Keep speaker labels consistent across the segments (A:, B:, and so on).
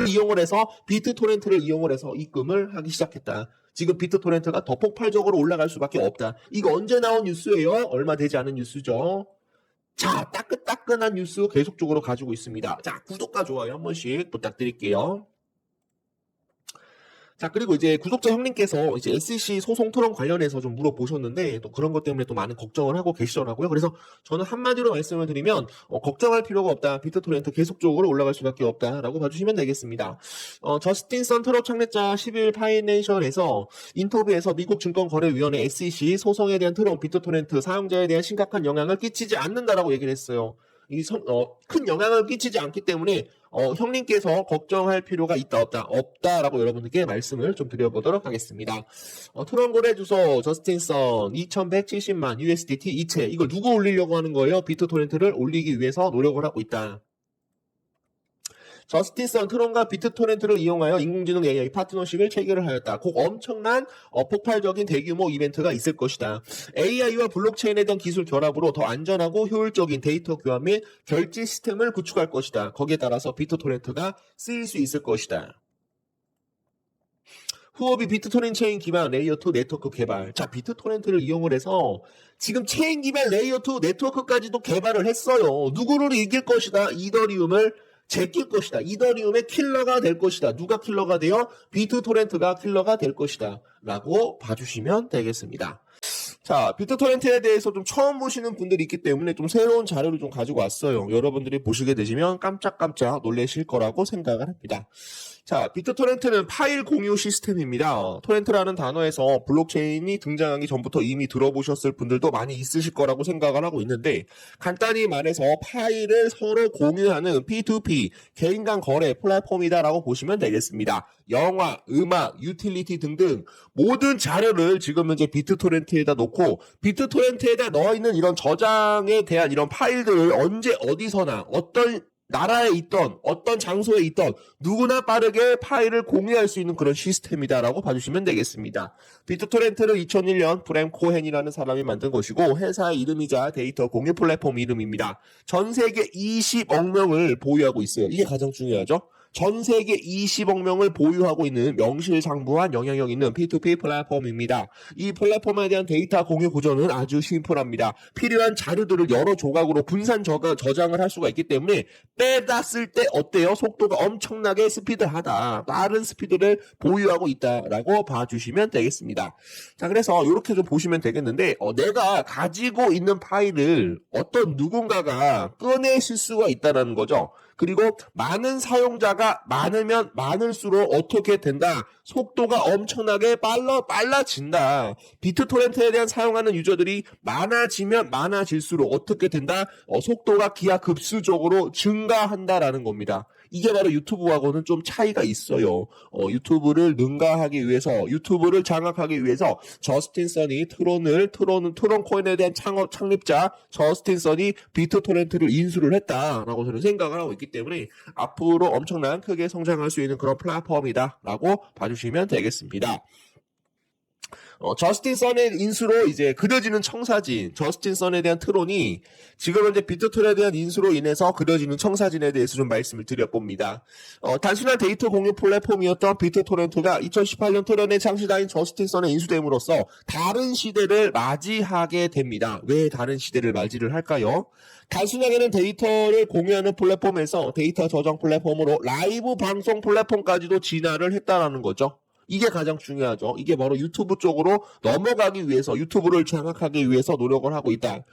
A: 이용을 해서 비트토렌트를 이용을 해서 입금을 하기 시작했다. 지금 비트토렌트가 더 폭발적으로 올라갈 수밖에 없다. 이거 언제 나온 뉴스예요? 얼마 되지 않은 뉴스죠. 자, 따끈따끈한 뉴스 계속적으로 가지고 있습니다. 자, 구독과 좋아요 한 번씩 부탁드릴게요. 자, 그리고 이제 구독자 형님께서 이제 SEC 소송 토론 관련해서 좀 물어보셨는데, 또 그런 것 때문에 또 많은 걱정을 하고 계시더라고요. 그래서 저는 한마디로 말씀을 드리면, 걱정할 필요가 없다. 비트토렌트 계속적으로 올라갈 수밖에 없다라고 봐주시면 되겠습니다. 저스틴 선 트럭 창립자 11 파이낸셜에서 인터뷰에서 미국 증권거래위원회 SEC 소송에 대한 트럭 비트토렌트 사용자에 대한 심각한 영향을 끼치지 않는다라고 얘기를 했어요. 큰 영향을 끼치지 않기 때문에 형님께서 걱정할 필요가 있다 없다라고 여러분들께 말씀을 좀 드려보도록 하겠습니다. 트론 거래 주소 저스틴선 2170만 USDT 이체 이걸 누구 올리려고 하는 거예요? 비트토렌트를 올리기 위해서 노력을 하고 있다. 저스틴선 트론과 비트토렌트를 이용하여 인공지능 AI 파트너십을 체결을 하였다. 곧 엄청난 폭발적인 대규모 이벤트가 있을 것이다. AI와 블록체인에 대한 기술 결합으로 더 안전하고 효율적인 데이터 교환 및 결제 시스템을 구축할 것이다. 거기에 따라서 비트토렌트가 쓰일 수 있을 것이다. 후업이 비트토렌트 체인 기반 레이어2 네트워크 개발. 자, 비트토렌트를 이용을 해서 지금 체인 기반 레이어2 네트워크까지도 개발을 했어요. 누구를 이길 것이다? 이더리움을 제낄 것이다. 이더리움의 킬러가 될 것이다. 누가 킬러가 돼요? 비트토렌트가 킬러가 될 것이다. 라고 봐주시면 되겠습니다. 자, 비트토렌트에 대해서 좀 처음 보시는 분들이 있기 때문에 좀 새로운 자료를 좀 가지고 왔어요. 여러분들이 보시게 되시면 깜짝깜짝 놀라실 거라고 생각을 합니다. 자, 비트토렌트는 파일 공유 시스템입니다. 토렌트라는 단어에서 블록체인이 등장하기 전부터 이미 들어보셨을 분들도 많이 있으실 거라고 생각을 하고 있는데, 간단히 말해서 파일을 서로 공유하는 P2P, 개인 간 거래 플랫폼이다라고 보시면 되겠습니다. 영화, 음악, 유틸리티 등등 모든 자료를 지금 현재 비트토렌트에다 놓고 비트토렌트에다 넣어있는 이런 저장에 대한 이런 파일들을 언제 어디서나 어떤 나라에 있던 어떤 장소에 있던 누구나 빠르게 파일을 공유할 수 있는 그런 시스템이다라고 봐주시면 되겠습니다. 비트토렌트는 2001년 브램 코헨이라는 사람이 만든 것이고 회사의 이름이자 데이터 공유 플랫폼 이름입니다. 전 세계 20억 명을 보유하고 있어요. 이게 가장 중요하죠. 전 세계 20억 명을 보유하고 있는 명실상부한 영향력 있는 P2P 플랫폼입니다. 이 플랫폼에 대한 데이터 공유 구조는 아주 심플합니다. 필요한 자료들을 여러 조각으로 분산 저장을 할 수가 있기 때문에 빼다 쓸 때 어때요? 속도가 엄청나게 스피드하다. 빠른 스피드를 보유하고 있다라고 봐주시면 되겠습니다. 자, 그래서 이렇게 좀 보시면 되겠는데 내가 가지고 있는 파일을 어떤 누군가가 꺼내실 수가 있다는 거죠. 그리고 많은 사용자가 많으면 많을수록 어떻게 된다? 속도가 엄청나게 빨라진다. 비트토렌트에 대한 사용하는 유저들이 많아지면 많아질수록 어떻게 된다? 속도가 기하급수적으로 증가한다라는 겁니다. 이게 바로 유튜브하고는 좀 차이가 있어요. 유튜브를 능가하기 위해서, 유튜브를 장악하기 위해서 저스틴 선이 트론 코인에 대한 창립자 저스틴 선이 비트토렌트를 인수를 했다라고 저는 생각을 하고 있기 때문에 앞으로 엄청난 크게 성장할 수 있는 그런 플랫폼이다라고 봐주시면 되겠습니다. 저스틴 선의 인수로 이제 그려지는 청사진, 저스틴 선에 대한 트론이 지금 현재 비트토렌트에 대한 인수로 인해서 그려지는 청사진에 대해서 좀 말씀을 드려봅니다. 단순한 데이터 공유 플랫폼이었던 비트토렌트가 2018년 트론의 창시자인 저스틴 선에 인수됨으로써 다른 시대를 맞이하게 됩니다. 왜 다른 시대를 맞이를 할까요? 단순하게는 데이터를 공유하는 플랫폼에서 데이터 저장 플랫폼으로 라이브 방송 플랫폼까지도 진화를 했다라는 거죠. 이게 가장 중요하죠. 이게 바로 유튜브 쪽으로 넘어가기 위해서, 유튜브를 장악하기 위해서 노력을 하고 있다.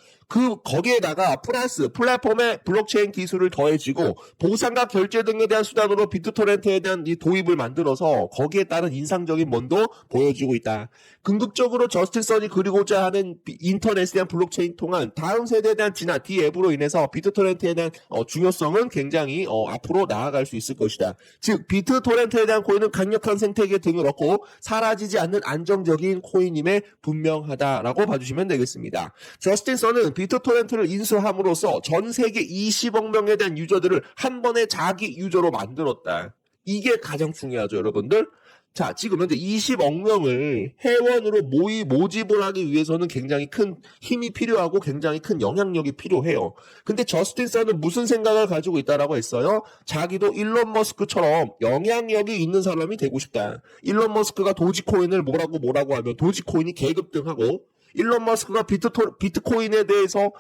A: 거기에다가 플러스 플랫폼의 블록체인 기술을 더해지고 보상과 결제 등에 대한 수단으로 비트토렌트에 대한 이 도입을 만들어서 거기에 따른 인상적인 면도 보여주고 있다. 궁극적으로 저스틴 선이 그리고자 하는 인터넷에 대한 블록체인 통한 다음 세대에 대한 진화, D앱으로 인해서 비트토렌트에 대한 중요성은 굉장히 앞으로 나아갈 수 있을 것이다. 즉 비트토렌트에 대한 코인은 강력한 생태계 등을 얻고 사라지지 않는 안정적인 코인임에 분명하다라고 봐주시면 되겠습니다. 저스틴 선은 비트토렌트를 인수함으로써 전 세계 20억 명에 대한 유저들을 한 번에 자기 유저로 만들었다. 이게 가장 중요하죠, 여러분들. 자, 지금 현재 20억 명을 회원으로 모집을 하기 위해서는 굉장히 큰 힘이 필요하고 굉장히 큰 영향력이 필요해요. 근데 저스틴 선은 무슨 생각을 가지고 있다라고 했어요? 자기도 일론 머스크처럼 영향력이 있는 사람이 되고 싶다. 일론 머스크가 도지코인을 뭐라고 하면 도지코인이 계급등하고, 일론 머스크가 비트코인에 대해서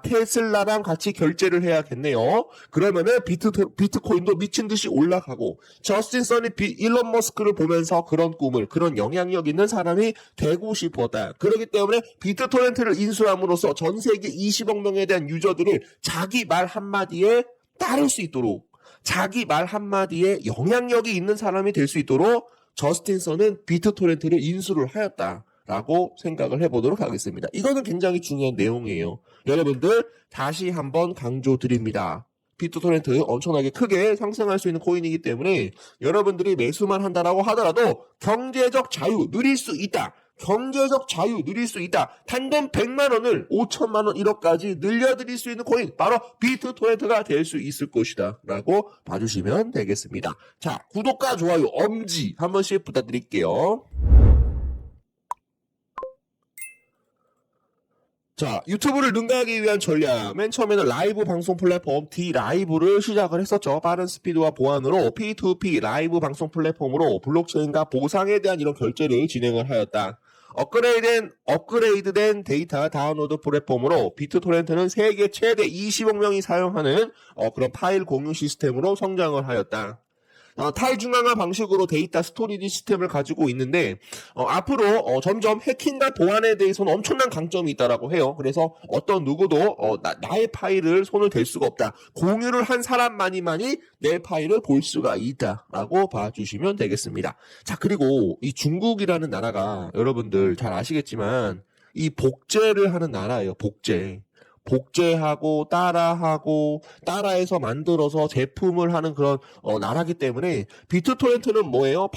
A: 테슬라랑 같이 결제를 해야겠네요. 그러면은 비트코인도 미친 듯이 올라가고, 저스틴 선이 일론 머스크를 보면서 그런 꿈을, 그런 영향력 있는 사람이 되고 싶었다. 그렇기 때문에 비트토렌트를 인수함으로써 전 세계 20억 명에 대한 유저들을 자기 말 한마디에 따를 수 있도록, 자기 말 한마디에 영향력이 있는 사람이 될 수 있도록 저스틴 선은 비트토렌트를 인수를 하였다 라고 생각을 해보도록 하겠습니다. 이거는 굉장히 중요한 내용이에요. 여러분들 다시 한번 강조드립니다. 비트토렌트 엄청나게 크게 상승할 수 있는 코인이기 때문에 여러분들이 매수만 한다라고 하더라도 경제적 자유 누릴 수 있다. 경제적 자유 누릴 수 있다. 단돈 100만 원을 5천만 원 1억까지 늘려드릴 수 있는 코인, 바로 비트토렌트가 될 수 있을 것이다 라고 봐주시면 되겠습니다. 자, 구독과 좋아요, 엄지 한 번씩 부탁드릴게요. 자, 유튜브를 능가하기 위한 전략. 맨 처음에는 라이브 방송 플랫폼 D라이브를 시작을 했었죠. 빠른 스피드와 보안으로 P2P 라이브 방송 플랫폼으로 블록체인과 보상에 대한 이런 결제를 진행을 하였다. 업그레이드된 데이터 다운로드 플랫폼으로 비트토렌트는 세계 최대 20억 명이 사용하는 그런 파일 공유 시스템으로 성장을 하였다. 탈중앙화 방식으로 데이터 스토리지 시스템을 가지고 있는데 앞으로 점점 해킹과 보안에 대해서는 엄청난 강점이 있다라고 해요. 그래서 어떤 누구도 나의 파일을 손을 댈 수가 없다. 공유를 한 사람만이 내 파일을 볼 수가 있다라고 봐주시면 되겠습니다. 자, 그리고 이 중국이라는 나라가 여러분들 잘 아시겠지만 이 복제를 하는 나라예요. 복제하고 따라해서 만들어서 제품을 하는 그런 나라기 때문에 비트토렌트는 뭐예요?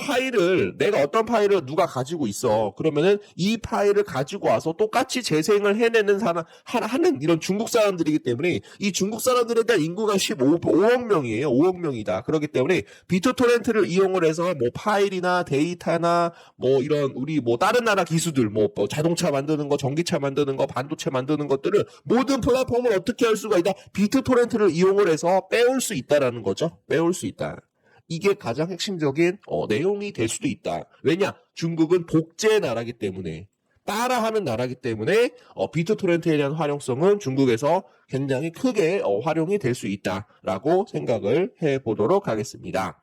A: 내가 어떤 파일을 누가 가지고 있어. 그러면은 이 파일을 가지고 와서 똑같이 재생을 해내는 하는 이런 중국 사람들이기 때문에 이 중국 사람들에 대한 인구가 5억 명이에요. 5억 명이다. 그렇기 때문에 비트토렌트를 이용을 해서 뭐 파일이나 데이터나 뭐 이런 우리 뭐 다른 나라 기수들 뭐 자동차 만드는 거, 전기차 만드는 거, 반도체 만드는 것들을 모든 플랫폼을 어떻게 할 수가 있다? 비트토렌트를 이용을 해서 빼올 수 있다라는 거죠. 빼올 수 있다. 이게 가장 핵심적인 내용이 될 수도 있다. 왜냐? 중국은 복제 나라기 때문에, 따라하는 나라기 때문에 비트토렌트에 대한 활용성은 중국에서 굉장히 크게 활용이 될 수 있다라고 생각을 해보도록 하겠습니다.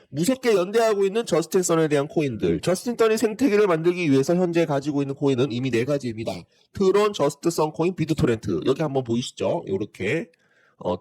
A: 무섭게 연대하고 있는 저스틴 선에 대한 코인들. 저스틴 선이 생태계를 만들기 위해서 현재 가지고 있는 코인은 이미 4가지입니다. 트론, 저스트 선 코인, 비트토렌트. 여기 한번 보이시죠? 이렇게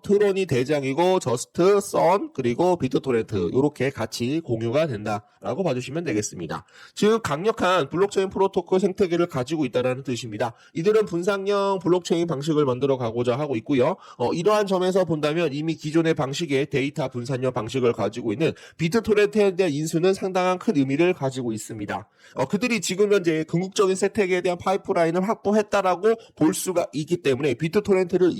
A: 트론이 대장이고 저스트, 선, 그리고 비트토렌트 이렇게 같이 공유가 된다라고 봐주시면 되겠습니다. 즉 강력한 블록체인 프로토콜 생태계를 가지고 있다는 뜻입니다. 이들은 분산형 블록체인 방식을 만들어 가고자 하고 있고요. 이러한 점에서 본다면 이미 기존의 방식의 데이터 분산형 방식을 가지고 있는 비트토렌트에 대한 인수는 상당한 큰 의미를 가지고 있습니다. 그들이 지금 현재 궁극적인 생태계에 대한 파이프라인을 확보했다라고 볼 수가 있기 때문에 비트토렌트를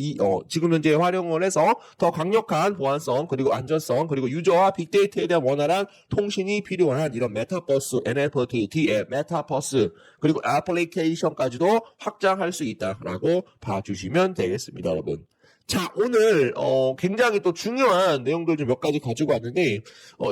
A: 지금 현재 활용을 해서 더 강력한 보안성, 그리고 안전성, 그리고 유저와 빅데이터에 대한 원활한 통신이 필요한 이런 메타버스, NFT, DM, 메타버스, 그리고 애플리케이션까지도 확장할 수 있다라고 봐주시면 되겠습니다, 여러분. 자, 오늘 굉장히 또 중요한 내용들 좀 몇 가지 가지고 왔는데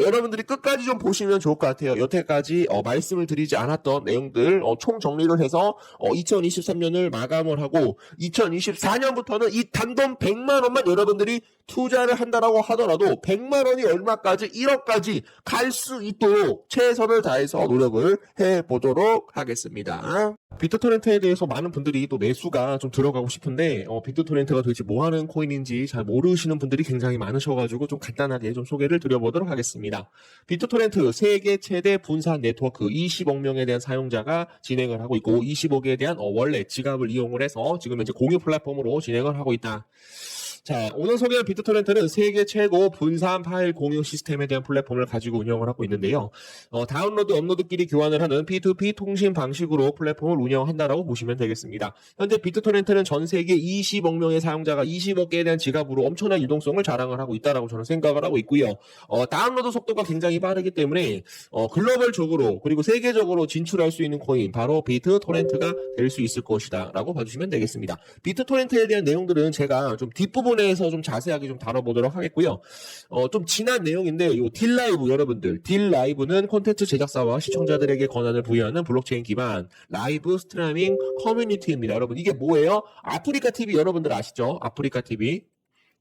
A: 여러분들이 끝까지 좀 보시면 좋을 것 같아요. 여태까지 말씀을 드리지 않았던 내용들 총 정리를 해서 2023년을 마감을 하고 2024년부터는 이 단돈 100만 원만 여러분들이 투자를 한다라고 하더라도 100만 원이 얼마까지 1억까지 갈 수 있도록 최선을 다해서 노력을 해보도록 하겠습니다. 비트토렌트에 대해서 많은 분들이 또 매수가 좀 들어가고 싶은데 비트토렌트가 도대체 뭐하는 코인인지 잘 모르시는 분들이 굉장히 많으셔가지고 좀 간단하게 좀 소개를 드려보도록 하겠습니다. 비트토렌트 세계 최대 분산 네트워크 20억 명에 대한 사용자가 진행을 하고 있고 20억에 대한 원래 지갑을 이용을 해서 지금 현재 공유 플랫폼으로 진행을 하고 있다. 자, 오늘 소개한 비트토렌트는 세계 최고 분산 파일 공유 시스템에 대한 플랫폼을 가지고 운영을 하고 있는데요. 다운로드, 업로드끼리 교환을 하는 P2P 통신 방식으로 플랫폼을 운영한다라고 보시면 되겠습니다. 현재 비트토렌트는 전 세계 20억 명의 사용자가 20억 개에 대한 지갑으로 엄청난 유동성을 자랑을 하고 있다라고 저는 생각을 하고 있고요. 다운로드 속도가 굉장히 빠르기 때문에 글로벌적으로 그리고 세계적으로 진출할 수 있는 코인 바로 비트토렌트가 될 수 있을 것이다 라고 봐주시면 되겠습니다. 비트토렌트에 대한 내용들은 제가 좀 뒷부분에서 좀 자세하게 좀 다뤄보도록 하겠고요. 좀 지난 내용인데 요 딜라이브 여러분들, 딜라이브는 콘텐츠 제작사와 시청자들에게 권한을 부여하는 블록체인 기반 라이브 스트리밍 커뮤니티입니다. 여러분 이게 뭐예요? 아프리카 TV 여러분들 아시죠?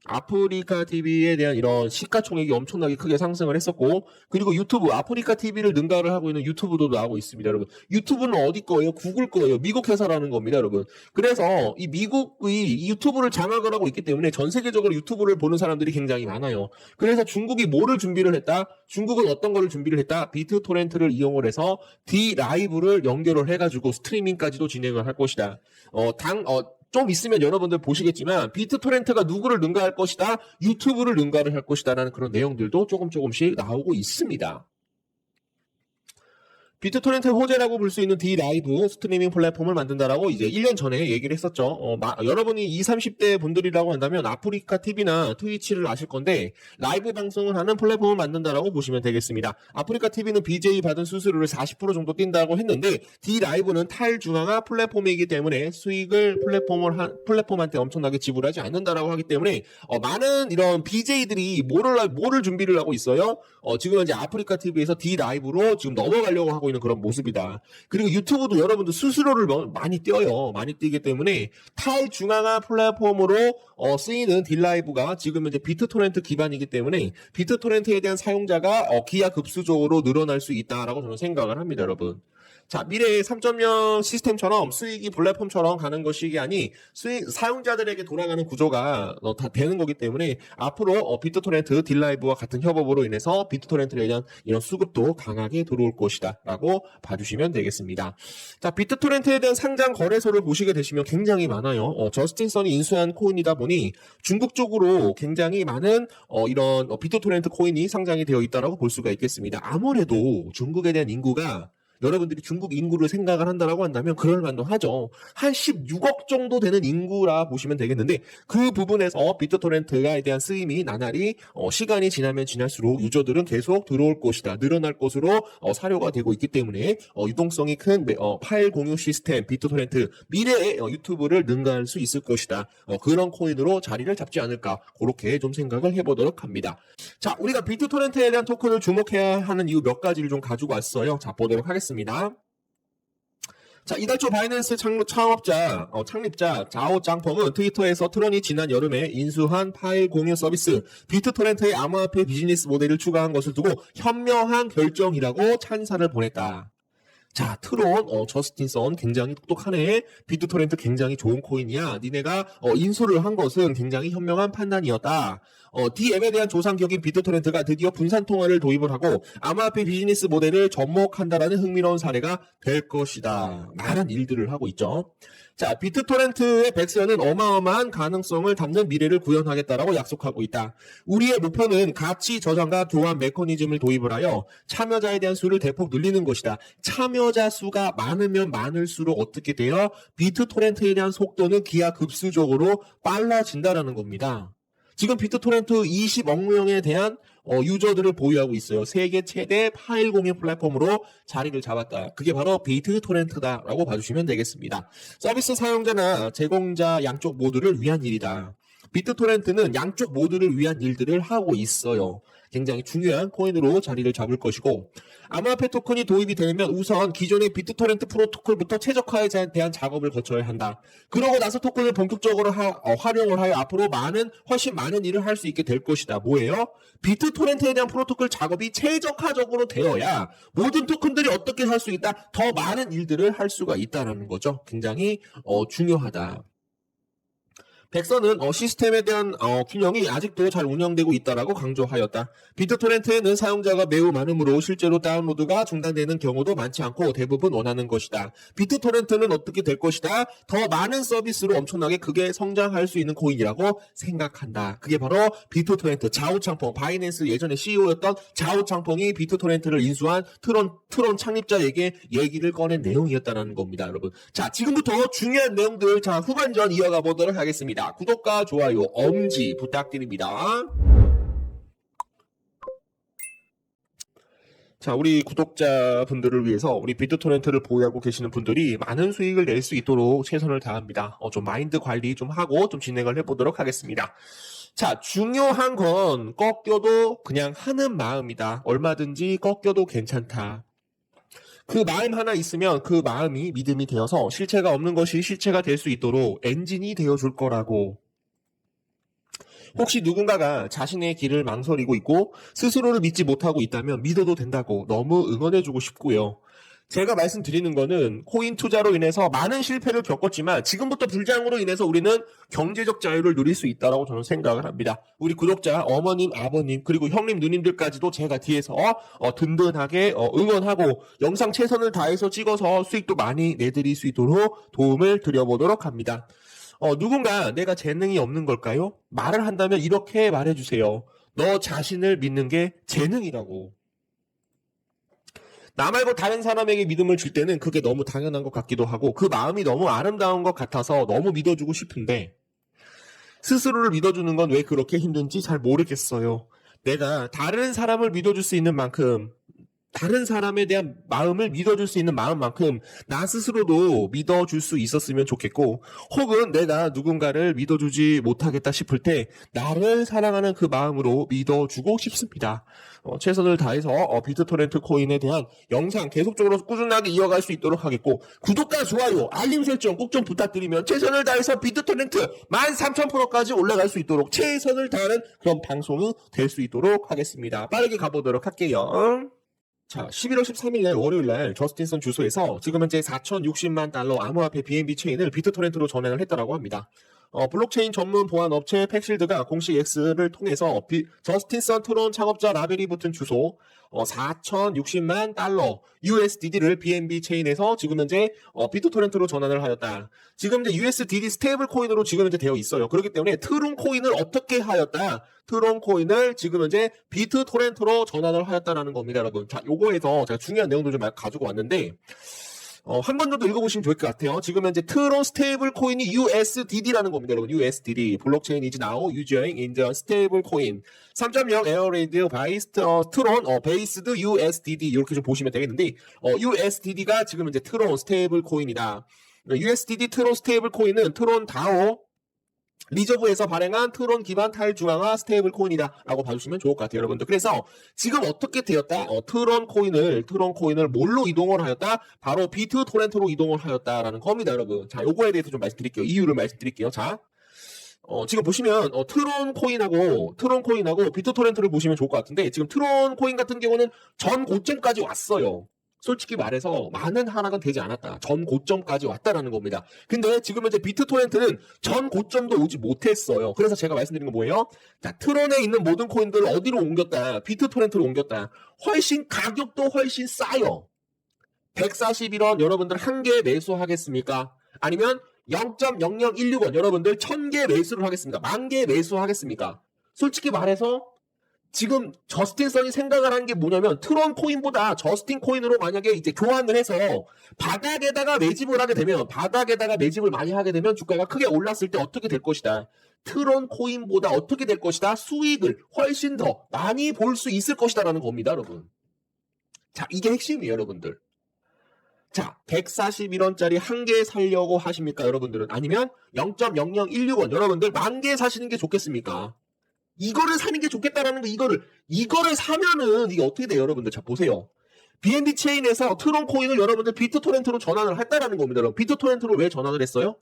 A: 아프리카 TV에 대한 이런 시가총액이 엄청나게 크게 상승을 했었고, 그리고 유튜브, 아프리카 TV를 능가를 하고 있는 유튜브도 나오고 있습니다, 여러분. 유튜브는 어디 거예요? 구글 거예요. 미국 회사라는 겁니다, 여러분. 그래서 이 미국의 유튜브를 장악을 하고 있기 때문에 전 세계적으로 유튜브를 보는 사람들이 굉장히 많아요. 그래서 중국이 뭐를 준비를 했다? 중국은 어떤 거를 준비를 했다? 비트토렌트를 이용을 해서 D-라이브를 연결을 해가지고 스트리밍까지도 진행을 할 것이다. 좀 있으면 여러분들 보시겠지만 비트토렌트가 누구를 능가할 것이다, 유튜브를 능가를 할 것이다 라는 그런 내용들도 조금씩 나오고 있습니다. 비트토렌트 호재라고 볼 수 있는 D-라이브 스트리밍 플랫폼을 만든다라고 이제 1년 전에 얘기를 했었죠. 여러분이 20, 30대 분들이라고 한다면 아프리카 TV나 트위치를 아실 건데 라이브 방송을 하는 플랫폼을 만든다라고 보시면 되겠습니다. 아프리카 TV는 BJ 받은 수수료를 40% 정도 뛴다고 했는데 D-라이브는 탈중앙화 플랫폼이기 때문에 수익을 플랫폼한테 엄청나게 지불하지 않는다라고 하기 때문에 많은 이런 BJ들이 뭐를 준비를 하고 있어요? 지금 이제 아프리카 TV에서 D-라이브로 지금 넘어가려고 하고 있는 그런 모습이다. 그리고 유튜브도 여러분들 수수료를 많이 띄어요. 많이 띄기 때문에 탈중앙화 플랫폼으로 쓰이는 D-라이브가 지금 이제 비트토렌트 기반이기 때문에 비트토렌트에 대한 사용자가 기하급수적으로 늘어날 수 있다라고 저는 생각을 합니다, 여러분. 자, 미래의 3.0 시스템처럼 수익이 플랫폼처럼 가는 것이 아니 사용자들에게 돌아가는 구조가 다 되는 거기 때문에 앞으로 비트토렌트 D-라이브와 같은 협업으로 인해서 비트토렌트에 대한 이런 수급도 강하게 들어올 것이다 라고 봐주시면 되겠습니다. 자, 비트토렌트에 대한 상장 거래소를 보시게 되시면 굉장히 많아요. 저스틴 선이 인수한 코인이다 보니 중국 쪽으로 굉장히 많은 이런 비트토렌트 코인이 상장이 되어 있다고 볼 수가 있겠습니다. 아무래도 중국에 대한 인구가 여러분들이 중국 인구를 생각을 한다라고 한다면 그럴 만도 하죠. 한 16억 정도 되는 인구라 보시면 되겠는데 그 부분에서 비트토렌트에 대한 쓰임이 나날이 시간이 지나면 지날수록 유저들은 계속 들어올 것이다. 늘어날 것으로 사료가 되고 있기 때문에 유동성이 큰 파일 공유 시스템 비트토렌트 미래에 유튜브를 능가할 수 있을 것이다. 그런 코인으로 자리를 잡지 않을까 그렇게 좀 생각을 해보도록 합니다. 자, 우리가 비트토렌트에 대한 토큰을 주목해야 하는 이유 몇 가지를 좀 가지고 왔어요. 자, 보도록 하겠습니다. 자, 이달 초 바이낸스 창립자 자오 짱펑은 트위터에서 트론이 지난 여름에 인수한 파일 공유 서비스 비트토렌트의 암호화폐 비즈니스 모델을 추가한 것을 두고 현명한 결정이라고 찬사를 보냈다. 자, 트론, 저스틴 선 굉장히 똑똑하네. 비트토렌트 굉장히 좋은 코인이야. 니네가 인수를 한 것은 굉장히 현명한 판단이었다. DM에 대한 조상격인 비트토렌트가 드디어 분산 통화를 도입을 하고 암호화폐 비즈니스 모델을 접목한다라는 흥미로운 사례가 될 것이다. 많은 일들을 하고 있죠. 자, 비트토렌트의 백서는 어마어마한 가능성을 담는 미래를 구현하겠다라고 약속하고 있다. 우리의 목표는 가치 저장과 교환 메커니즘을 도입을 하여 참여자에 대한 수를 대폭 늘리는 것이다. 참여자 수가 많으면 많을수록 어떻게 돼요? 비트토렌트에 대한 속도는 기하급수적으로 빨라진다라는 겁니다. 지금 비트토렌트 20억 명에 대한 유저들을 보유하고 있어요. 세계 최대 파일 공유 플랫폼으로 자리를 잡았다. 그게 바로 비트토렌트다라고 봐주시면 되겠습니다. 서비스 사용자나 제공자 양쪽 모두를 위한 일이다. 비트토렌트는 양쪽 모두를 위한 일들을 하고 있어요. 굉장히 중요한 코인으로 자리를 잡을 것이고 암호화폐 토큰이 도입이 되면 우선 기존의 비트토렌트 프로토콜부터 최적화에 대한 작업을 거쳐야 한다. 그러고 나서 토큰을 본격적으로 활용을 하여 앞으로 훨씬 많은 일을 할 수 있게 될 것이다. 뭐예요? 비트토렌트에 대한 프로토콜 작업이 최적화적으로 되어야 모든 토큰들이 어떻게 할 수 있다? 더 많은 일들을 할 수가 있다는 거죠. 굉장히 중요하다. 백선은 시스템에 대한 균형이 아직도 잘 운영되고 있다라고 강조하였다. 비트토렌트에는 사용자가 매우 많으므로 실제로 다운로드가 중단되는 경우도 많지 않고 대부분 원하는 것이다. 비트토렌트는 어떻게 될 것이다? 더 많은 서비스로 엄청나게 크게 성장할 수 있는 코인이라고 생각한다. 그게 바로 비트토렌트, 자우창펑, 바이낸스 예전에 CEO였던 자우창펑이 비트토렌트를 인수한 트론 창립자에게 얘기를 꺼낸 내용이었다는 겁니다, 여러분. 자, 지금부터 중요한 내용들, 자, 후반전 이어가 보도록 하겠습니다. 구독과 좋아요, 엄지 부탁드립니다. 자, 우리 구독자분들을 위해서 우리 비트토렌트를 보유하고 계시는 분들이 많은 수익을 낼 수 있도록 최선을 다합니다. 좀 마인드 관리 좀 하고 좀 진행을 해보도록 하겠습니다. 자, 중요한 건 꺾여도 그냥 하는 마음이다. 얼마든지 꺾여도 괜찮다. 그 마음 하나 있으면 그 마음이 믿음이 되어서 실체가 없는 것이 실체가 될 수 있도록 엔진이 되어줄 거라고. 혹시 누군가가 자신의 길을 망설이고 있고 스스로를 믿지 못하고 있다면 믿어도 된다고 너무 응원해주고 싶고요. 제가 말씀드리는 거는 코인 투자로 인해서 많은 실패를 겪었지만 지금부터 불장으로 인해서 우리는 경제적 자유를 누릴 수 있다고 저는 생각을 합니다. 우리 구독자 어머님, 아버님 그리고 형님, 누님들까지도 제가 뒤에서 든든하게 응원하고 영상 최선을 다해서 찍어서 수익도 많이 내드릴 수 있도록 도움을 드려보도록 합니다. 누군가 내가 재능이 없는 걸까요? 말을 한다면 이렇게 말해주세요. 너 자신을 믿는 게 재능이라고. 나 말고 다른 사람에게 믿음을 줄 때는 그게 너무 당연한 것 같기도 하고 그 마음이 너무 아름다운 것 같아서 너무 믿어주고 싶은데 스스로를 믿어주는 건 왜 그렇게 힘든지 잘 모르겠어요. 내가 다른 사람을 믿어줄 수 있는 만큼 다른 사람에 대한 마음을 믿어줄 수 있는 마음만큼 나 스스로도 믿어줄 수 있었으면 좋겠고 혹은 내가 누군가를 믿어주지 못하겠다 싶을 때 나를 사랑하는 그 마음으로 믿어주고 싶습니다. 최선을 다해서 비트토렌트 코인에 대한 영상 계속적으로 꾸준하게 이어갈 수 있도록 하겠고 구독과 좋아요, 알림 설정 꼭 좀 부탁드리면 최선을 다해서 비트토렌트 13,000%까지 올라갈 수 있도록 최선을 다하는 그런 방송이 될 수 있도록 하겠습니다. 빠르게 가보도록 할게요. 자, 11월 13일날 월요일날 저스틴선 주소에서 지금 현재 4,060만 달러 암호화폐 BNB 체인을 비트토렌트로 전환을 했다라고 합니다. 블록체인 전문 보안 업체 팩실드가 공식 X를 통해서 저스틴선 트론 창업자 라벨이 붙은 주소 4,060만 달러 USDD를 BNB 체인에서 지금 현재 비트토렌트로 전환을 하였다. 지금 이제 USDD 스테이블 코인으로 지금 현재 되어 있어요. 그렇기 때문에 트론 코인을 어떻게 하였다? 트론 코인을 지금 현재 비트토렌트로 전환을 하였다라는 겁니다, 여러분. 자, 요거에서 제가 중요한 내용들 좀 가지고 왔는데 한 번 정도 읽어보시면 좋을 것 같아요. 지금 현재 트론 스테이블 코인이 USDD라는 겁니다, 여러분. USDD, 블록체인 is now using in the stable coin 3.0 에어레이드 바이스트 트론 베이스드 USDD 이렇게 좀 보시면 되겠는데 USDD가 지금 현재 트론 스테이블 코인이다. USDD 트론 스테이블 코인은 트론 다오 리저브에서 발행한 트론 기반 탈중앙화 스테이블 코인이다 라고 봐주시면 좋을 것 같아요, 여러분들. 그래서 지금 어떻게 되었다? 트론 코인을 뭘로 이동을 하였다? 바로 비트토렌트로 이동을 하였다라는 겁니다, 여러분. 자, 요거에 대해서 좀 말씀드릴게요. 이유를 말씀드릴게요. 자, 지금 보시면 트론 코인하고 비트토렌트를 보시면 좋을 것 같은데 지금 트론 코인 같은 경우는 전 고점까지 왔어요. 솔직히 말해서 많은 하락은 되지 않았다. 전 고점까지 왔다라는 겁니다. 근데 지금 현재 비트토렌트는 전 고점도 오지 못했어요. 그래서 제가 말씀드린 건 뭐예요? 자, 트론에 있는 모든 코인들을 어디로 옮겼다? 비트토렌트로 옮겼다. 가격도 훨씬 싸요. 141원 여러분들 한 개 매수하겠습니까? 아니면 0.00165원 여러분들 1000개 매수를 하겠습니까? 10,000개 매수하겠습니까? 솔직히 말해서 지금 저스틴선이 생각을 한 게 뭐냐면 트론 코인보다 저스틴 코인으로 만약에 이제 교환을 해서 바닥에다가 매집을 많이 하게 되면 주가가 크게 올랐을 때 어떻게 될 것이다. 트론 코인보다 어떻게 될 것이다. 수익을 훨씬 더 많이 볼 수 있을 것이다라는 겁니다, 여러분. 자, 이게 핵심이에요, 여러분들. 자, 141원짜리 한 개 사려고 하십니까, 여러분들은? 아니면 0.0016원 여러분들 10,000개 사시는 게 좋겠습니까? 이거를 사는 게 좋겠다라는 거, 이거를 사면은 이게 어떻게 돼요, 여러분들? 자, 보세요. BNB 체인에서 트론 코인을 여러분들 비트토렌트로 전환을 했다라는 겁니다, 여러분. 비트토렌트로 왜 전환을 했어요?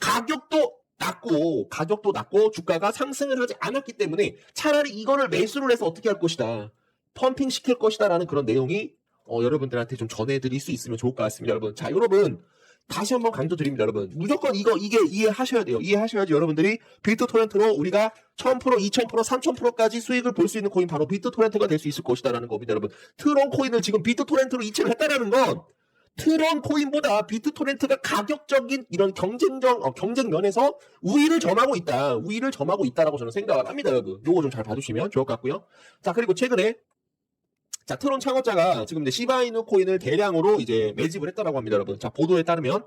A: 가격도 낮고 주가가 상승을 하지 않았기 때문에 차라리 이거를 매수를 해서 어떻게 할 것이다. 펌핑 시킬 것이다라는 그런 내용이 여러분들한테 좀 전해드릴 수 있으면 좋을 것 같습니다, 여러분. 자, 여러분. 다시 한번 강조드립니다, 여러분. 무조건 이게 이해하셔야 돼요. 이해하셔야지 여러분들이 비트토렌트로 우리가 1000%, 2000%, 3000%까지 수익을 볼 수 있는 코인 바로 비트토렌트가 될 수 있을 것이다라는 겁니다, 여러분. 트론 코인을 지금 비트토렌트로 이체를 했다라는 건 트론 코인보다 비트토렌트가 가격적인 이런 경쟁 면에서 우위를 점하고 있다. 우위를 점하고 있다라고 저는 생각을 합니다, 여러분. 요거 좀 잘 봐주시면 좋을 것 같고요. 자, 그리고 최근에 자, 트론 창업자가 지금 이제 시바이누 코인을 대량으로 이제 매집을 했다라고 합니다, 여러분. 자, 보도에 따르면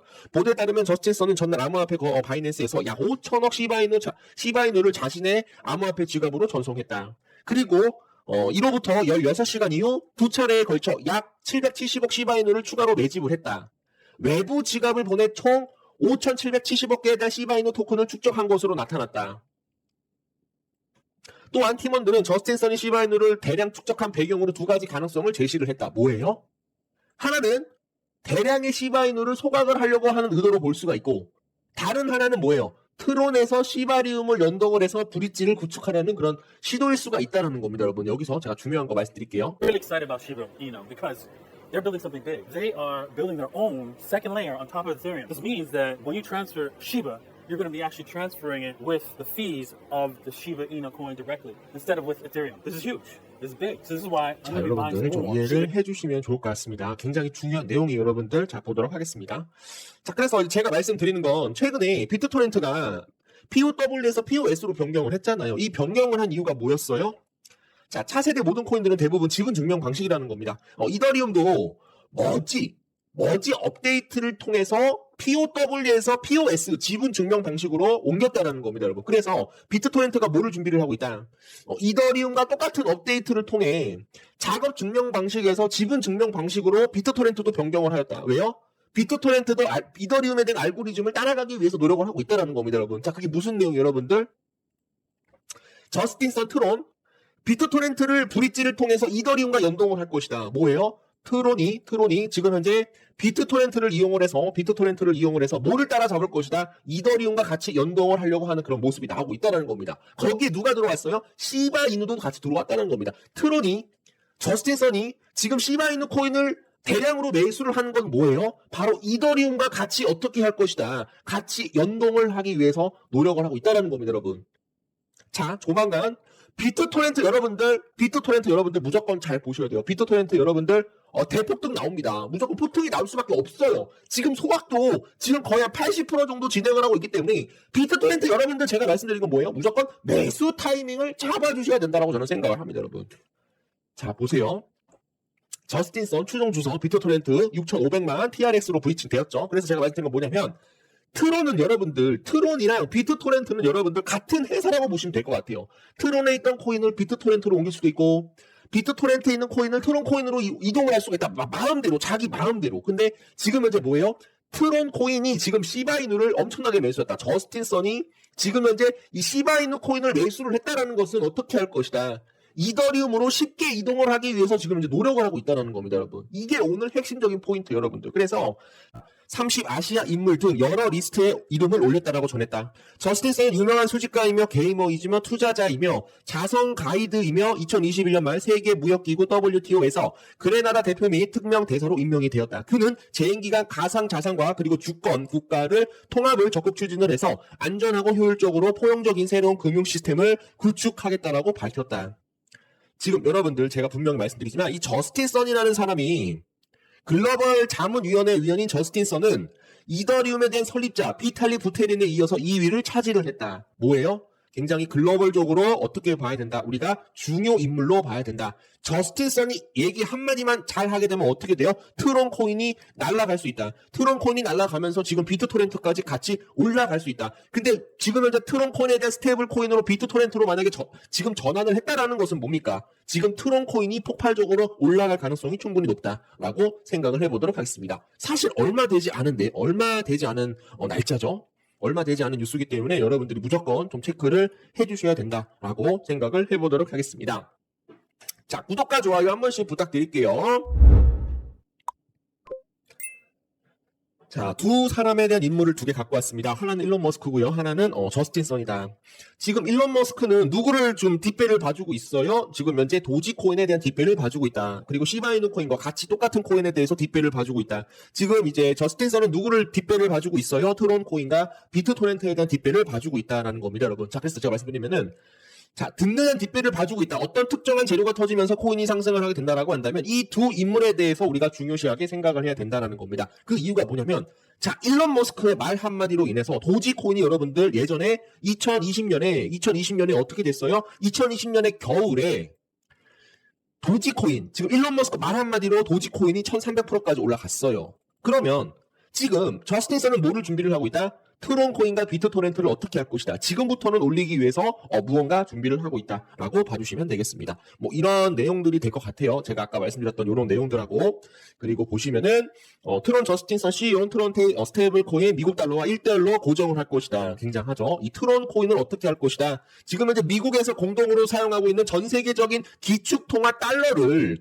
A: 저스틴 선은 전날 암호화폐 바이낸스에서 약 5천억 시바이누를 자신의 암호화폐 지갑으로 전송했다. 그리고 이로부터 16시간 이후 두 차례에 걸쳐 약 770억 시바이누를 추가로 매집을 했다. 외부 지갑을 보내 총 5,770억 개에 대한 시바이누 토큰을 축적한 것으로 나타났다. 또한 팀원들은 저스틴선이 시바이누를 대량 축적한 배경으로 두 가지 가능성을 제시를 했다. 뭐예요? 하나는 대량의 시바이누를 소각을 하려고 하는 의도로 볼 수가 있고, 다른 하나는 뭐예요? 트론에서 시바리움을 연동을 해서 브릿지를 구축하려는 그런 시도일 수가 있다는 겁니다, 여러분. 여기서 제가 중요한 거 말씀드릴게요.
B: Really excited about Shiba Inu because they're building something big. They are building their own second layer on top of Ethereum. This means that when you transfer Shiba, you're going to be actually transferring it with the fees of the Shiba Inu coin directly instead of with Ethereum. This is huge. This is big. So this is why
A: 자,
B: I'm going to be buying
A: 여러분들
B: some
A: 좀
B: more.
A: 이해를 해주시면 좋을 것 같습니다. 굉장히 중요한 내용이 여러분들 자 보도록 하겠습니다. 자, 그래서 제가 말씀드리는 건 최근에 비트토렌트가 POW에서 POS로 변경을 했잖아요. 이 변경을 한 이유가 뭐였어요? 자, 차세대 모든 코인들은 대부분 지분 증명 방식이라는 겁니다. 이더리움도 머지 업데이트를 통해서 POW에서 POS 지분 증명 방식으로 옮겼다는 겁니다, 여러분. 그래서 비트토렌트가 뭐를 준비를 하고 있다? 이더리움과 똑같은 업데이트를 통해 작업 증명 방식에서 지분 증명 방식으로 비트토렌트도 변경을 하였다. 왜요? 비트토렌트도 이더리움에 대한 알고리즘을 따라가기 위해서 노력을 하고 있다는 겁니다, 여러분. 자, 그게 무슨 내용이에요, 여러분들? 저스틴선 트론 비트토렌트를 브릿지를 통해서 이더리움과 연동을 할 것이다. 뭐예요? 트론이 지금 현재 비트토렌트를 이용을 해서 뭐를 따라잡을 것이다? 이더리움과 같이 연동을 하려고 하는 그런 모습이 나오고 있다는 겁니다. 거기에 누가 들어왔어요? 시바이누도 같이 들어왔다는 겁니다. 저스틴선이 지금 시바이누 코인을 대량으로 매수를 하는 건 뭐예요? 바로 이더리움과 같이 어떻게 할 것이다. 같이 연동을 하기 위해서 노력을 하고 있다는 겁니다, 여러분. 자, 조만간 비트토렌트 여러분들 무조건 잘 보셔야 돼요. 비트토렌트 여러분들 대폭등 나옵니다. 무조건 폭등이 나올 수밖에 없어요. 지금 소각도 지금 거의 한 80% 정도 진행을 하고 있기 때문에 비트토렌트 여러분들 제가 말씀드린 건 뭐예요? 무조건 매수 타이밍을 잡아주셔야 된다고 저는 생각을 합니다, 여러분. 자, 보세요. 저스틴선 추정 주소 비트토렌트 6,500만 TRX로 브리칭 되었죠. 그래서 제가 말씀드린 건 뭐냐면 트론이랑 비트토렌트는 여러분들 같은 회사라고 보시면 될 것 같아요. 트론에 있던 코인을 비트토렌트로 옮길 수도 있고 비트토렌트에 있는 코인을 트론 코인으로 이동을 할 수가 있다. 자기 마음대로. 근데 지금 현재 뭐예요? 트론 코인이 지금 시바이누를 엄청나게 매수했다. 저스틴선이 지금 현재 이 시바이누 코인을 매수를 했다라는 것은 어떻게 할 것이다. 이더리움으로 쉽게 이동을 하기 위해서 지금 이제 노력을 하고 있다는 겁니다, 여러분. 이게 오늘 핵심적인 포인트, 여러분들. 그래서 30 아시아 인물 등 여러 리스트에 이름을 올렸다라고 전했다. 저스틴선은 유명한 수집가이며 게이머이지만 투자자이며 자선 가이드이며 2021년 말 세계 무역기구 WTO에서 그레나다 대표 및 특명 대사로 임명이 되었다. 그는 재임기간 가상 자산과 그리고 주권, 국가를 통합을 적극 추진을 해서 안전하고 효율적으로 포용적인 새로운 금융 시스템을 구축하겠다라고 밝혔다. 지금 여러분들 제가 분명히 말씀드리지만 이 저스틴선이라는 사람이 글로벌 자문위원회 위원인 저스틴선은 이더리움에 대한 설립자 비탈리 부테린에 이어서 2위를 차지를 했다. 뭐예요? 굉장히 글로벌적으로 어떻게 봐야 된다. 우리가 중요 인물로 봐야 된다. 저스틴선이 얘기 한마디만 잘 하게 되면 어떻게 돼요? 트론 코인이 날아갈 수 있다. 트론 코인이 날아가면서 지금 비트토렌트까지 같이 올라갈 수 있다. 근데 지금 현재 트론 코인에 대한 스테이블 코인으로 비트토렌트로 만약에 지금 전환을 했다라는 것은 뭡니까? 지금 트론 코인이 폭발적으로 올라갈 가능성이 충분히 높다라고 생각을 해보도록 하겠습니다. 사실 얼마 되지 않은 날짜죠. 얼마 되지 않은 뉴스이기 때문에 여러분들이 무조건 좀 체크를 해주셔야 된다라고 생각을 해보도록 하겠습니다. 자, 구독과 좋아요 한 번씩 부탁드릴게요. 자, 두 사람에 대한 인물을 두 개 갖고 왔습니다. 하나는 일론 머스크고요. 하나는 저스틴 선이다. 지금 일론 머스크는 누구를 좀 뒷배를 봐주고 있어요? 지금 현재 도지코인에 대한 뒷배를 봐주고 있다. 그리고 시바이누 코인과 같이 똑같은 코인에 대해서 뒷배를 봐주고 있다. 지금 이제 저스틴 선은 누구를 뒷배를 봐주고 있어요? 트론 코인과 비트토렌트에 대한 뒷배를 봐주고 있다라는 겁니다, 여러분. 자, 그래서 제가 말씀드리면은 자, 든든한 뒷배를 봐주고 있다. 어떤 특정한 재료가 터지면서 코인이 상승을 하게 된다라고 한다면 이 두 인물에 대해서 우리가 중요시하게 생각을 해야 된다는 겁니다. 그 이유가 뭐냐면 자, 일론 머스크의 말 한마디로 인해서 도지코인이 여러분들 예전에 2020년에 어떻게 됐어요? 2020년에 겨울에 도지코인, 지금 일론 머스크 말 한마디로 도지코인이 1300%까지 올라갔어요. 그러면 지금 저스틴 선은 뭐를 준비를 하고 있다? 트론 코인과 비트토렌트를 어떻게 할 것이다. 지금부터는 올리기 위해서 무언가 준비를 하고 있다라고 봐주시면 되겠습니다. 뭐 이런 내용들이 될 것 같아요. 제가 아까 말씀드렸던 이런 내용들하고 그리고 보시면은 트론 저스틴 선 CEO 트론 스테이블 코인 미국 달러와 1대1로 고정을 할 것이다. 굉장하죠. 이 트론 코인을 어떻게 할 것이다. 지금 이제 미국에서 공동으로 사용하고 있는 전 세계적인 기축통화 달러를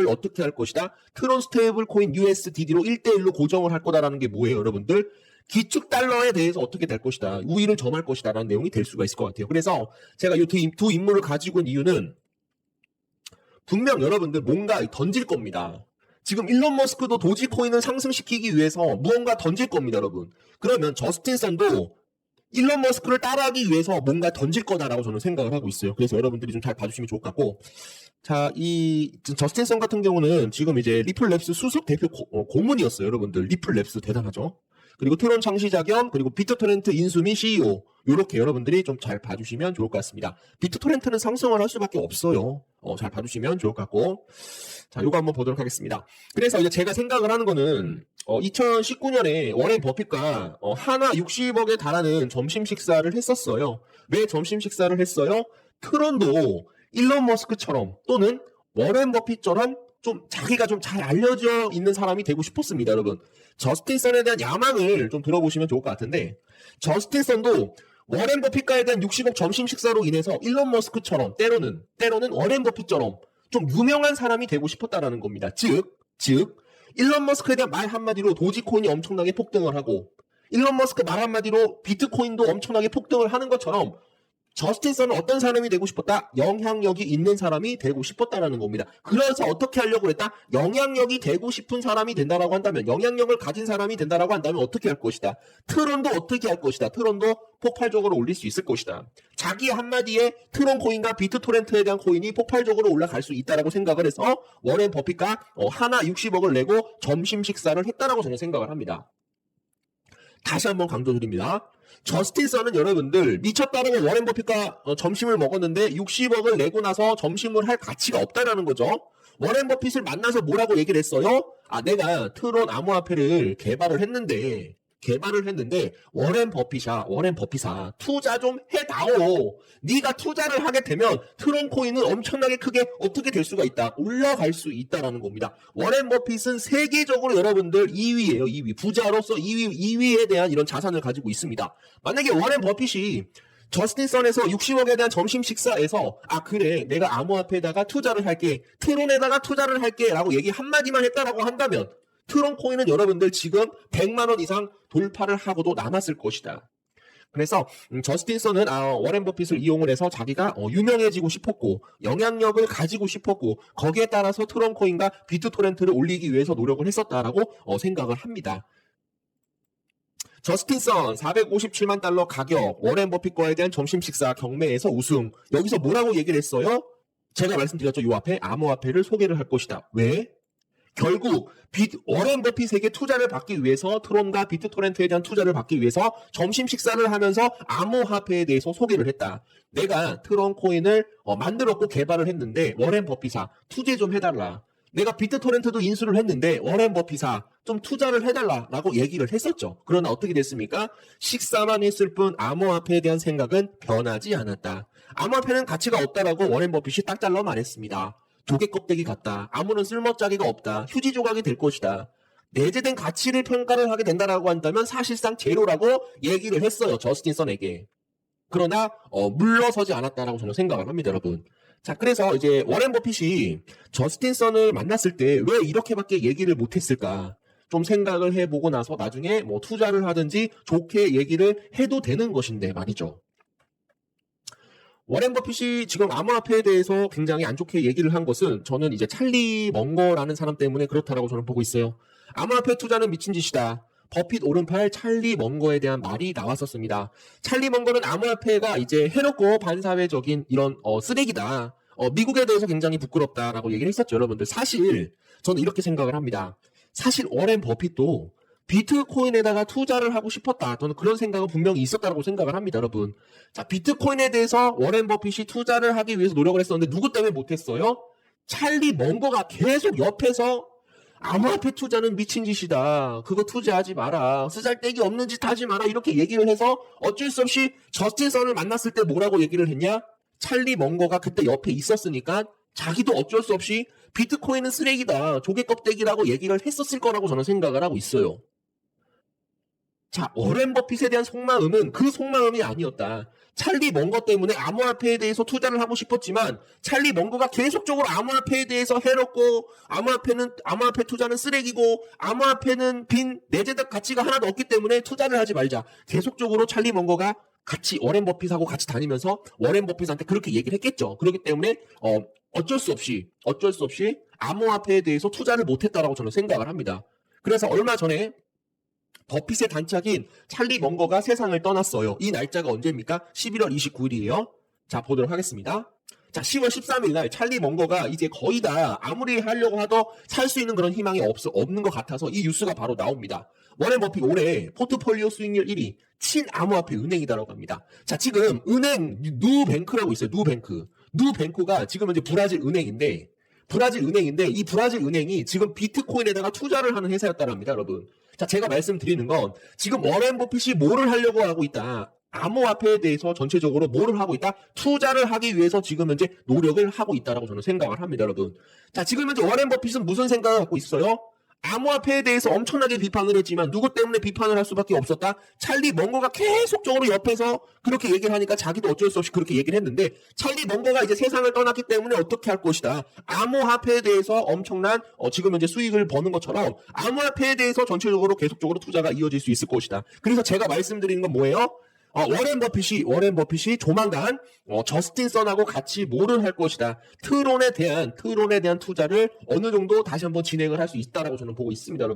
A: 어떻게 할 것이다. 트론 스테이블 코인 USDD로 1대1로 고정을 할 거다라는 게 뭐예요, 여러분들? 기축 달러에 대해서 어떻게 될 것이다. 우위를 점할 것이다. 라는 내용이 될 수가 있을 것 같아요. 그래서 제가 이 두 인물을 가지고 온 이유는 분명 여러분들 뭔가 던질 겁니다. 지금 일론 머스크도 도지코인을 상승시키기 위해서 무언가 던질 겁니다, 여러분. 그러면 저스틴 선도 일론 머스크를 따라하기 위해서 뭔가 던질 거다라고 저는 생각을 하고 있어요. 그래서 여러분들이 좀 잘 봐주시면 좋을 것 같고. 자, 이 저스틴 선 같은 경우는 지금 이제 리플랩스 수석 대표 고문이었어요, 여러분들. 리플랩스 대단하죠. 그리고 트론 창시자 겸 그리고 비트토렌트 인수 및 CEO 요렇게 여러분들이 좀 잘 봐주시면 좋을 것 같습니다. 비트토렌트는 상승을 할 수밖에 없어요. 잘 봐주시면 좋을 것 같고 자, 요거 한번 보도록 하겠습니다. 그래서 이제 제가 생각을 하는 거는 2019년에 워렌 버핏과 하나 60억에 달하는 점심 식사를 했었어요. 왜 점심 식사를 했어요? 트론도 일론 머스크처럼 또는 워렌 버핏처럼 좀 자기가 좀 잘 알려져 있는 사람이 되고 싶었습니다, 여러분. 저스틴 선에 대한 야망을 좀 들어보시면 좋을 것 같은데 저스틴 선도 워렌 버핏과에 대한 60억 점심 식사로 인해서 일론 머스크처럼 때로는 워렌 버핏처럼 좀 유명한 사람이 되고 싶었다라는 겁니다. 즉 일론 머스크에 대한 말 한마디로 도지코인이 엄청나게 폭등을 하고 일론 머스크 말 한마디로 비트코인도 엄청나게 폭등을 하는 것처럼 저스틴 선은 어떤 사람이 되고 싶었다? 영향력이 있는 사람이 되고 싶었다라는 겁니다. 그래서 어떻게 하려고 했다? 영향력이 되고 싶은 사람이 된다라고 한다면 영향력을 가진 사람이 된다라고 한다면 어떻게 할 것이다? 트론도 어떻게 할 것이다? 트론도 폭발적으로 올릴 수 있을 것이다. 자기 한마디에 트론 코인과 비트토렌트에 대한 코인이 폭발적으로 올라갈 수 있다라고 생각을 해서 워렌 버핏과 하나 60억을 내고 점심 식사를 했다라고 저는 생각을 합니다. 다시 한번 강조드립니다. 저스틴 선은 여러분들 미쳤다라고 워렌 버핏과 점심을 먹었는데 60억을 내고 나서 점심을 할 가치가 없다라는 거죠. 워렌 버핏을 만나서 뭐라고 얘기를 했어요? 내가 트론 암호화폐를 개발을 했는데 워렌 버핏아 투자 좀 해다오. 네가 투자를 하게 되면 트론 코인은 엄청나게 크게 어떻게 될 수가 있다. 올라갈 수 있다라는 겁니다. 워렌 버핏은 세계적으로 여러분들 2위예요. 2위. 부자로서 2위에 대한 이런 자산을 가지고 있습니다. 만약에 워렌 버핏이 저스틴 선에서 60억에 대한 점심 식사에서 그래 내가 암호화폐에다가 투자를 할게 트론에다가 투자를 할게 라고 얘기 한마디만 했다라고 한다면 트론 코인은 여러분들 지금 100만원 이상 돌파를 하고도 남았을 것이다. 그래서 저스틴 선은 워렌 버핏을 이용을 해서 자기가 유명해지고 싶었고 영향력을 가지고 싶었고 거기에 따라서 트론 코인과 비트토렌트를 올리기 위해서 노력을 했었다라고 생각을 합니다. 저스틴 선 457만 달러 가격 워렌 버핏과에 대한 점심 식사 경매에서 우승. 여기서 뭐라고 얘기를 했어요? 제가 말씀드렸죠. 요 앞에 암호화폐를 소개를 할 것이다. 왜? 결국 워렌 버핏에게 투자를 받기 위해서 트론과 비트토렌트에 대한 투자를 받기 위해서 점심 식사를 하면서 암호화폐에 대해서 소개를 했다. 내가 트론 코인을 만들었고 개발을 했는데 워렌 버핏아 투자 좀 해달라. 내가 비트토렌트도 인수를 했는데 워렌 버핏아 좀 투자를 해달라라고 얘기를 했었죠. 그러나 어떻게 됐습니까? 식사만 했을 뿐 암호화폐에 대한 생각은 변하지 않았다. 암호화폐는 가치가 없다라고 워렌 버핏이 딱 잘라 말했습니다. 조개 껍데기 같다. 아무런 쓸모짜기가 없다. 휴지 조각이 될 것이다. 내재된 가치를 평가를 하게 된다라고 한다면 사실상 제로라고 얘기를 했어요. 저스틴 선에게. 그러나 물러서지 않았다라고 저는 생각을 합니다, 여러분. 자, 그래서 이제 워렌 버핏이 저스틴 선을 만났을 때 왜 이렇게밖에 얘기를 못했을까? 좀 생각을 해보고 나서 나중에 뭐 투자를 하든지 좋게 얘기를 해도 되는 것인데 말이죠. 워렌 버핏이 지금 암호화폐에 대해서 굉장히 안 좋게 얘기를 한 것은 저는 이제 찰리 먼거라는 사람 때문에 그렇다라고 저는 보고 있어요. 암호화폐 투자는 미친 짓이다. 버핏 오른팔 찰리 먼거에 대한 말이 나왔었습니다. 찰리 먼거는 암호화폐가 이제 해롭고 반사회적인 이런 쓰레기다. 미국에 대해서 굉장히 부끄럽다라고 얘기를 했었죠, 여러분들. 사실 저는 이렇게 생각을 합니다. 사실 워렌 버핏도 비트코인에다가 투자를 하고 싶었다. 저는 그런 생각은 분명히 있었다고 생각을 합니다, 여러분. 자, 비트코인에 대해서 워렌 버핏이 투자를 하기 위해서 노력을 했었는데 누구 때문에 못했어요? 찰리 먼거가 계속 옆에서 암호화폐 투자는 미친 짓이다. 그거 투자하지 마라. 쓰잘데기 없는 짓 하지 마라. 이렇게 얘기를 해서 어쩔 수 없이 저스틴 선을 만났을 때 뭐라고 얘기를 했냐? 찰리 먼거가 그때 옆에 있었으니까 자기도 어쩔 수 없이 비트코인은 쓰레기다. 조개 껍데기라고 얘기를 했었을 거라고 저는 생각을 하고 있어요. 자, 워렌 버핏에 대한 속마음은 그 속마음이 아니었다. 찰리 먼거 때문에 암호화폐에 대해서 투자를 하고 싶었지만 찰리 먼거가 계속적으로 암호화폐에 대해서 해롭고 암호화폐 투자는 쓰레기고 암호화폐는 빈 내재적 가치가 하나도 없기 때문에 투자를 하지 말자. 계속적으로 찰리 먼거가 같이 워렌 버핏하고 같이 다니면서 워렌 버핏한테 그렇게 얘기를 했겠죠. 그렇기 때문에 어쩔 수 없이 암호화폐에 대해서 투자를 못했다라고 저는 생각을 합니다. 그래서 얼마 전에 버핏의 단짝인 찰리 먼거가 세상을 떠났어요. 이 날짜가 언제입니까? 11월 29일이에요. 자, 보도록 하겠습니다. 자, 10월 13일 날 찰리 먼거가 이제 거의 다 아무리 하려고 하도 살 수 있는 그런 희망이 없는 것 같아서 이 뉴스가 바로 나옵니다. 워렌 버핏 올해 포트폴리오 수익률 1위 친암호화폐 은행이다라고 합니다. 자, 지금 은행 누뱅크라고 있어요. 누뱅크가 지금 이제 브라질 은행인데 이 브라질 은행이 지금 비트코인에다가 투자를 하는 회사였다고 합니다, 여러분. 자, 제가 말씀드리는 건 지금 워렌 버핏이 뭐를 하려고 하고 있다. 암호화폐에 대해서 전체적으로 뭐를 하고 있다? 투자를 하기 위해서 지금 현재 노력을 하고 있다라고 저는 생각을 합니다, 여러분. 자, 지금 현재 워렌 버핏은 무슨 생각을 갖고 있어요? 암호화폐에 대해서 엄청나게 비판을 했지만 누구 때문에 비판을 할 수밖에 없었다? 찰리 먼거가 계속적으로 옆에서 그렇게 얘기를 하니까 자기도 어쩔 수 없이 그렇게 얘기를 했는데 찰리 먼거가 이제 세상을 떠났기 때문에 어떻게 할 것이다. 암호화폐에 대해서 엄청난 지금 현재 수익을 버는 것처럼 암호화폐에 대해서 전체적으로 계속적으로 투자가 이어질 수 있을 것이다. 그래서 제가 말씀드리는 건 뭐예요? 워렌 버핏이 조만간 저스틴 선하고 같이 뭐를 할 것이다. 트론에 대한 투자를 어느 정도 다시 한번 진행을 할 수 있다라고 저는 보고 있습니다, 여러분.